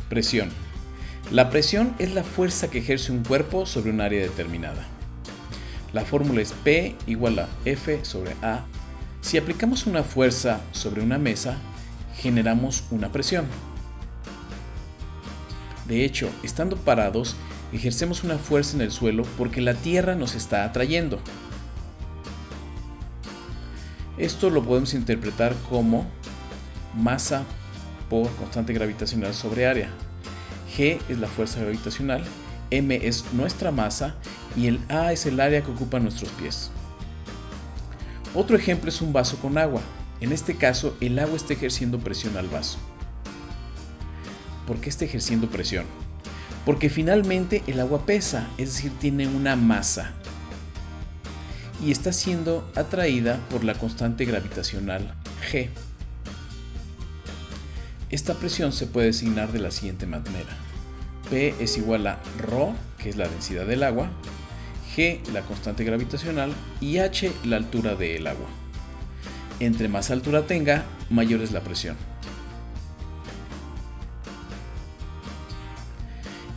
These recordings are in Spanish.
Presión. La presión es la fuerza que ejerce un cuerpo sobre un área determinada. La fórmula es P igual a F sobre A. Si aplicamos una fuerza sobre una mesa, generamos una presión. De hecho, estando parados, ejercemos una fuerza en el suelo porque la tierra nos está atrayendo. Esto lo podemos interpretar como masa por constante gravitacional sobre área. G es la fuerza gravitacional, M es nuestra masa y el A es el área que ocupan nuestros pies. Otro ejemplo es un vaso con agua. En este caso, el agua está ejerciendo presión al vaso. ¿Por qué está ejerciendo presión? Porque finalmente el agua pesa, es decir, tiene una masa y está siendo atraída por la constante gravitacional G. Esta presión se puede designar de la siguiente manera. P es igual a ρ, que es la densidad del agua, G la constante gravitacional y H la altura del agua. Entre más altura tenga, mayor es la presión.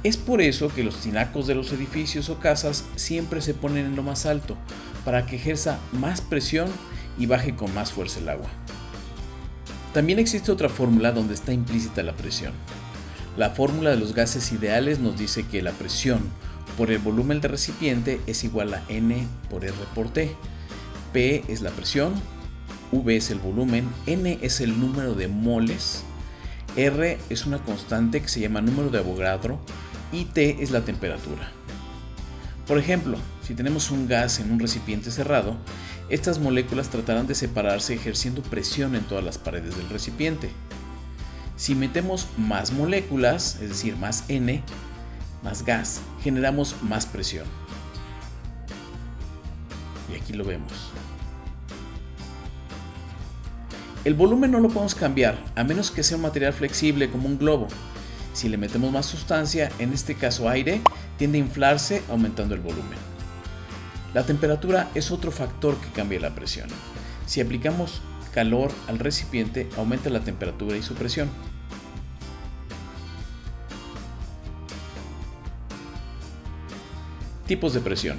Es por eso que los tinacos de los edificios o casas siempre se ponen en lo más alto, para que ejerza más presión y baje con más fuerza el agua. También existe otra fórmula donde está implícita la presión. La fórmula de los gases ideales nos dice que la presión por el volumen del recipiente es igual a N por R por T. P es la presión, V es el volumen, N es el número de moles, R es una constante que se llama número de Avogadro y T es la temperatura. Por ejemplo, si tenemos un gas en un recipiente cerrado, estas moléculas tratarán de separarse ejerciendo presión en todas las paredes del recipiente. Si metemos más moléculas, es decir, más N, más gas, generamos más presión. Y aquí lo vemos. El volumen no lo podemos cambiar, a menos que sea un material flexible como un globo. Si le metemos más sustancia, en este caso aire, tiende a inflarse aumentando el volumen. La temperatura es otro factor que cambia la presión. Si aplicamos calor al recipiente, aumenta la temperatura y su presión. Tipos de presión.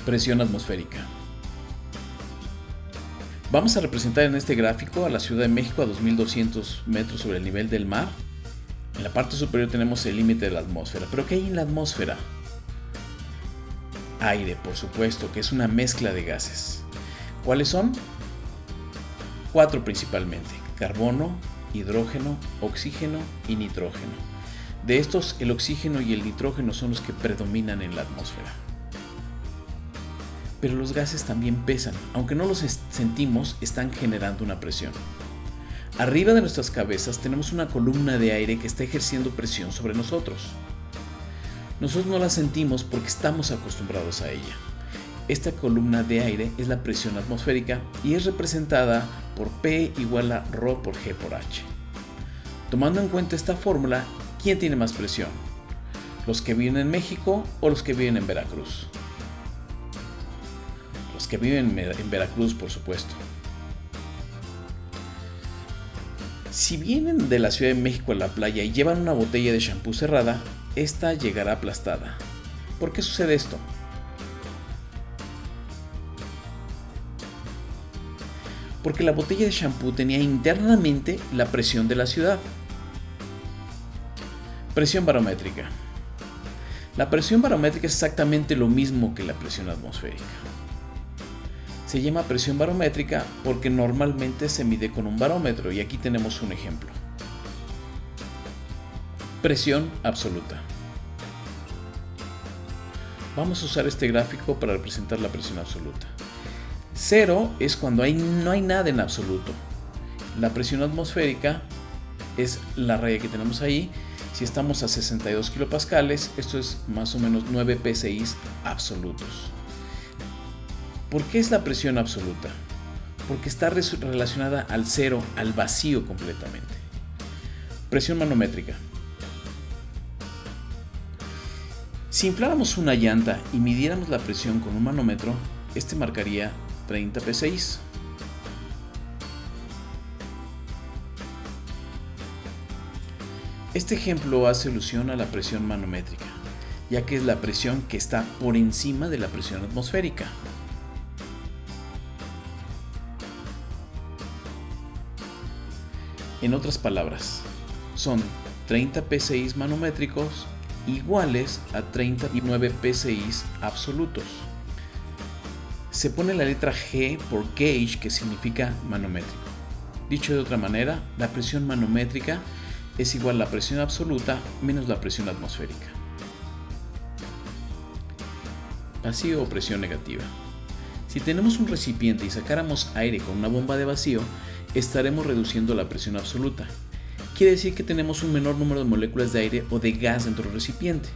Presión atmosférica. Vamos a representar en este gráfico a la Ciudad de México a 2200 metros sobre el nivel del mar. En la parte superior tenemos el límite de la atmósfera. ¿Pero qué hay en la atmósfera? Aire, por supuesto, que es una mezcla de gases. ¿Cuáles son? 4 principalmente: carbono, hidrógeno, oxígeno y nitrógeno. De estos, el oxígeno y el nitrógeno son los que predominan en la atmósfera. Pero los gases también pesan, aunque no los sentimos, están generando una presión. Arriba de nuestras cabezas tenemos una columna de aire que está ejerciendo presión sobre nosotros. Nosotros no la sentimos porque estamos acostumbrados a ella. Esta columna de aire es la presión atmosférica y es representada por P igual a ρ por G por H. Tomando en cuenta esta fórmula, ¿quién tiene más presión? ¿Los que viven en México o los que viven en Veracruz? Los que viven en Veracruz, por supuesto. Si vienen de la Ciudad de México a la playa y llevan una botella de shampoo cerrada, esta llegará aplastada. ¿Por qué sucede esto? Porque la botella de shampoo tenía internamente la presión de la ciudad. Presión barométrica. La presión barométrica es exactamente lo mismo que la presión atmosférica. Se llama presión barométrica porque normalmente se mide con un barómetro y aquí tenemos un ejemplo. Presión absoluta. Vamos a usar este gráfico para representar la presión absoluta. 0 es cuando no hay nada en absoluto. La presión atmosférica es la raya que tenemos ahí. Si estamos a 62 kilopascales, esto es más o menos 9 psi absolutos. ¿Por qué es la presión absoluta? Porque está relacionada al cero, al vacío completamente. Presión manométrica. Si infláramos una llanta y midiéramos la presión con un manómetro, este marcaría 30 psi. Este ejemplo hace alusión a la presión manométrica, ya que es la presión que está por encima de la presión atmosférica. En otras palabras, son 30 psi manométricos iguales a 39 psi absolutos. Se pone la letra G por gauge, que significa manométrico. Dicho de otra manera, la presión manométrica es igual a la presión absoluta menos la presión atmosférica. Vacío o presión negativa. Si tenemos un recipiente y sacáramos aire con una bomba de vacío, estaremos reduciendo la presión absoluta. Quiere decir que tenemos un menor número de moléculas de aire o de gas dentro del recipiente.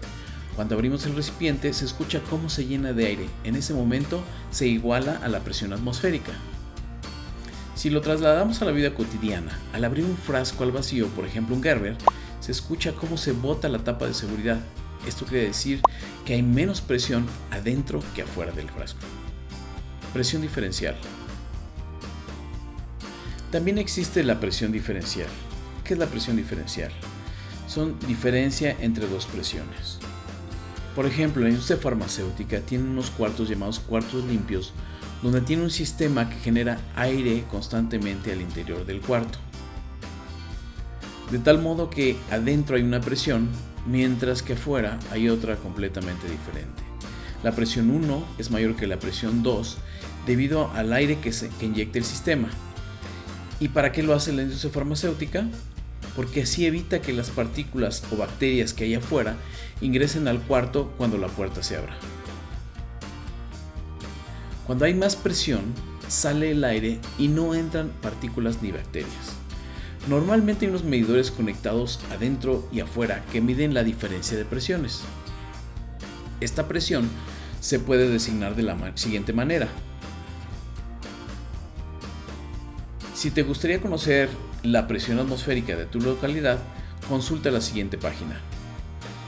Cuando abrimos el recipiente se escucha cómo se llena de aire. En ese momento se iguala a la presión atmosférica. Si lo trasladamos a la vida cotidiana, al abrir un frasco al vacío, por ejemplo un Gerber, se escucha cómo se bota la tapa de seguridad. Esto quiere decir que hay menos presión adentro que afuera del frasco. Presión diferencial. También existe la presión diferencial. ¿Qué es la presión diferencial? Son diferencia entre dos presiones. Por ejemplo, la industria farmacéutica tiene unos cuartos llamados cuartos limpios, donde tiene un sistema que genera aire constantemente al interior del cuarto. De tal modo que adentro hay una presión, mientras que afuera hay otra completamente diferente. La presión 1 es mayor que la presión 2 debido al aire que inyecta el sistema. ¿Y para qué lo hace la industria farmacéutica? Porque así evita que las partículas o bacterias que hay afuera ingresen al cuarto cuando la puerta se abra. Cuando hay más presión, sale el aire y no entran partículas ni bacterias. Normalmente hay unos medidores conectados adentro y afuera que miden la diferencia de presiones. Esta presión se puede designar de la siguiente manera. Si te gustaría conocer la presión atmosférica de tu localidad, consulta la siguiente página.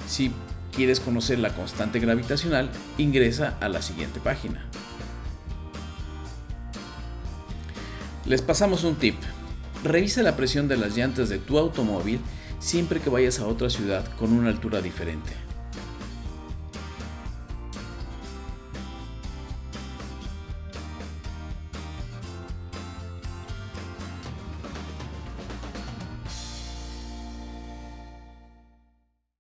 Si quieres conocer la constante gravitacional, ingresa a la siguiente página. Les pasamos un tip. Revisa la presión de las llantas de tu automóvil siempre que vayas a otra ciudad con una altura diferente.